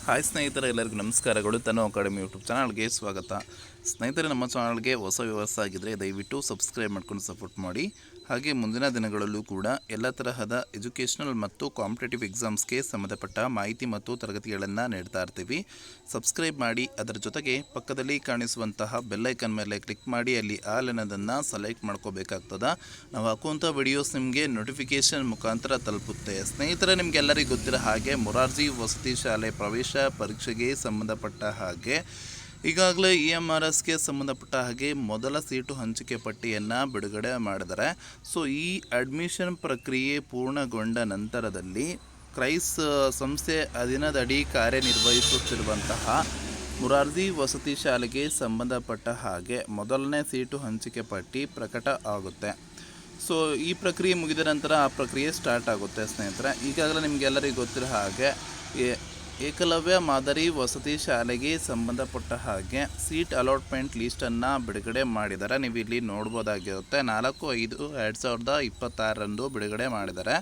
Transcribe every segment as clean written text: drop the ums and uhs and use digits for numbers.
Hi ಸ್ನೇಹಿತರೆ, ಎಲ್ಲರಿಗೂ ನಮಸ್ಕಾರಗಳು. ತನು ಅಕಾಡೆಮಿ ಯೂಟ್ಯೂಬ್ ಚಾನಲ್ಗೆ ಸ್ವಾಗತ. ಸ್ನೇಹಿತರೆ, ನಮ್ಮ ಚಾನಲ್ಗೆ ಹೊಸ ವ್ಯವಸ್ಥೆ ಆಗಿದ್ದರೆ ದಯವಿಟ್ಟು ಸಬ್ಸ್ಕ್ರೈಬ್ ಮಾಡ್ಕೊಂಡು ಸಪೋರ್ಟ್ ಮಾಡಿ. ಹಾಗೆ ಮುಂದಿನ ದಿನಗಳಲ್ಲೂ ಕೂಡ ಎಲ್ಲ ತರಹದ ಎಜುಕೇಷನಲ್ ಮತ್ತು ಕಾಂಪಿಟೇಟಿವ್ ಎಕ್ಸಾಮ್ಸ್ಗೆ ಸಂಬಂಧಪಟ್ಟ ಮಾಹಿತಿ ಮತ್ತು ತರಗತಿಗಳನ್ನು ನೀಡ್ತಾ ಇರ್ತೀವಿ. ಸಬ್ಸ್ಕ್ರೈಬ್ ಮಾಡಿ, ಅದರ ಜೊತೆಗೆ ಪಕ್ಕದಲ್ಲಿ ಕಾಣಿಸುವಂತಹ ಬೆಲ್ಲೈಕನ್ ಮೇಲೆ ಕ್ಲಿಕ್ ಮಾಡಿ ಅಲ್ಲಿ ಆಲ್ ಅನ್ನೋದನ್ನು ಸೆಲೆಕ್ಟ್ ಮಾಡ್ಕೋಬೇಕಾಗ್ತದೆ. ನಾವು ಹಾಕುವಂಥ ವಿಡಿಯೋಸ್ ನಿಮಗೆ ನೋಟಿಫಿಕೇಷನ್ ಮುಖಾಂತರ ತಲುಪುತ್ತೆ. ಸ್ನೇಹಿತರೆ, ನಿಮಗೆಲ್ಲರಿಗೂ ಗೊತ್ತಿರೋ ಹಾಗೆ ಮೊರಾರ್ಜಿ ವಸತಿ ಶಾಲೆ ಪ್ರವೇಶ ಪರೀಕ್ಷೆಗೆ ಸಂಬಂಧಪಟ್ಟ ಹಾಗೆ ಈಗಾಗಲೇ EMRSಗೆ ಸಂಬಂಧಪಟ್ಟ ಹಾಗೆ ಮೊದಲ ಸೀಟು ಹಂಚಿಕೆ ಪಟ್ಟಿಯನ್ನು ಬಿಡುಗಡೆ ಮಾಡಿದ್ದಾರೆ. ಸೊ ಈ ಅಡ್ಮಿಷನ್ ಪ್ರಕ್ರಿಯೆ ಪೂರ್ಣಗೊಂಡ ನಂತರದಲ್ಲಿ ಕ್ರೈಸ್ ಸಂಸ್ಥೆ ಅಧೀನದಡಿ ಕಾರ್ಯನಿರ್ವಹಿಸುತ್ತಿರುವಂತಹ ಮೊರಾರ್ಜಿ ವಸತಿ ಶಾಲೆಗೆ ಸಂಬಂಧಪಟ್ಟ ಹಾಗೆ ಮೊದಲನೇ ಸೀಟು ಹಂಚಿಕೆ ಪಟ್ಟಿ ಪ್ರಕಟ ಆಗುತ್ತೆ. ಸೊ ಈ ಪ್ರಕ್ರಿಯೆ ಮುಗಿದ ನಂತರ ಆ ಪ್ರಕ್ರಿಯೆ ಸ್ಟಾರ್ಟ್ ಆಗುತ್ತೆ. ಸ್ನೇಹಿತರೆ, ಈಗಾಗಲೇ ನಿಮಗೆಲ್ಲರಿಗೂ ಗೊತ್ತಿರೋ ಹಾಗೆ ಏಕಲವ್ಯ ಮಾದರಿ ವಸತಿ ಶಾಲೆಗೆ ಸಂಬಂಧಪಟ್ಟ ಹಾಗೆ ಸೀಟ್ ಅಲಾಟ್ಮೆಂಟ್ ಲೀಸ್ಟನ್ನು ಬಿಡುಗಡೆ ಮಾಡಿದ್ದಾರೆ. ನೀವು ಇಲ್ಲಿ ನೋಡ್ಬೋದಾಗಿರುತ್ತೆ. 4/5/2026 ಬಿಡುಗಡೆ ಮಾಡಿದ್ದಾರೆ.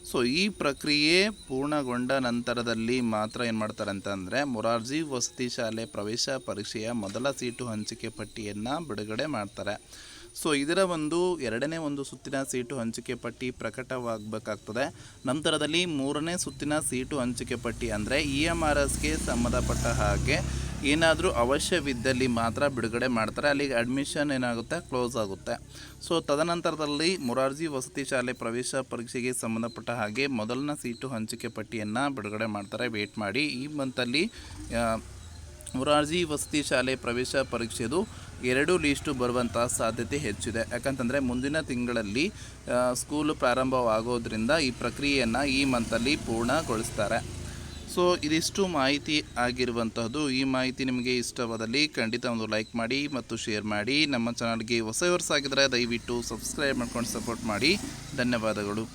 ಸೊ ಈ ಪ್ರಕ್ರಿಯೆ ಪೂರ್ಣಗೊಂಡ ನಂತರದಲ್ಲಿ ಮಾತ್ರ ಏನು ಮಾಡ್ತಾರೆ ಅಂತಂದರೆ ಮೊರಾರ್ಜಿ ವಸತಿ ಶಾಲೆ ಪ್ರವೇಶ ಪರೀಕ್ಷೆಯ ಮೊದಲ ಸೀಟು ಹಂಚಿಕೆ ಪಟ್ಟಿಯನ್ನು ಬಿಡುಗಡೆ ಮಾಡ್ತಾರೆ. ಸೊ ಇದರ ಎರಡನೇ ಸುತ್ತಿನ ಸೀಟು ಹಂಚಿಕೆ ಪಟ್ಟಿ ಪ್ರಕಟವಾಗಬೇಕಾಗ್ತದೆ. ನಂತರದಲ್ಲಿ ಮೂರನೇ ಸುತ್ತಿನ ಸೀಟು ಹಂಚಿಕೆ ಪಟ್ಟಿ ಅಂದರೆ EMRSಗೆ ಸಂಬಂಧಪಟ್ಟ ಹಾಗೆ ಏನಾದರೂ ಅವಶ್ಯವಿದ್ದಲ್ಲಿ ಮಾತ್ರ ಬಿಡುಗಡೆ ಮಾಡ್ತಾರೆ. ಅಲ್ಲಿಗೆ ಅಡ್ಮಿಷನ್ ಏನಾಗುತ್ತೆ, ಕ್ಲೋಸ್ ಆಗುತ್ತೆ. ಸೊ ತದನಂತರದಲ್ಲಿ ಮೊರಾರ್ಜಿ ವಸತಿ ಶಾಲೆ ಪ್ರವೇಶ ಪರೀಕ್ಷೆಗೆ ಸಂಬಂಧಪಟ್ಟ ಹಾಗೆ ಮೊದಲನೇ ಸೀಟು ಹಂಚಿಕೆ ಪಟ್ಟಿಯನ್ನು ಬಿಡುಗಡೆ ಮಾಡ್ತಾರೆ. ವೇಟ್ ಮಾಡಿ. ಈ ಮಂತಲ್ಲಿ ಮೊರಾರ್ಜಿ ವಸತಿ ಶಾಲೆ ಪ್ರವೇಶ ಪರೀಕ್ಷೆದು 2 ಲೀಸ್ಟು ಬರುವಂಥ ಸಾಧ್ಯತೆ ಹೆಚ್ಚಿದೆ. ಯಾಕಂತಂದರೆ ಮುಂದಿನ ತಿಂಗಳಲ್ಲಿ ಸ್ಕೂಲು ಪ್ರಾರಂಭವಾಗೋದ್ರಿಂದ ಈ ಪ್ರಕ್ರಿಯೆಯನ್ನು ಈ ಮಂತಲ್ಲಿ ಪೂರ್ಣಗೊಳಿಸ್ತಾರೆ. ಸೊ ಇದಿಷ್ಟು ಮಾಹಿತಿ ಆಗಿರುವಂತಹದ್ದು. ಈ ಮಾಹಿತಿ ನಿಮಗೆ ಇಷ್ಟವಾದಲ್ಲಿ ಖಂಡಿತ ಲೈಕ್ ಮಾಡಿ ಮತ್ತು ಶೇರ್ ಮಾಡಿ. ನಮ್ಮ ಚಾನಲ್ಗೆ ಹೊಸ ಆಗಿದ್ದರೆ ದಯವಿಟ್ಟು ಸಬ್ಸ್ಕ್ರೈಬ್ ಮಾಡ್ಕೊಂಡು ಸಪೋರ್ಟ್ ಮಾಡಿ. ಧನ್ಯವಾದಗಳು.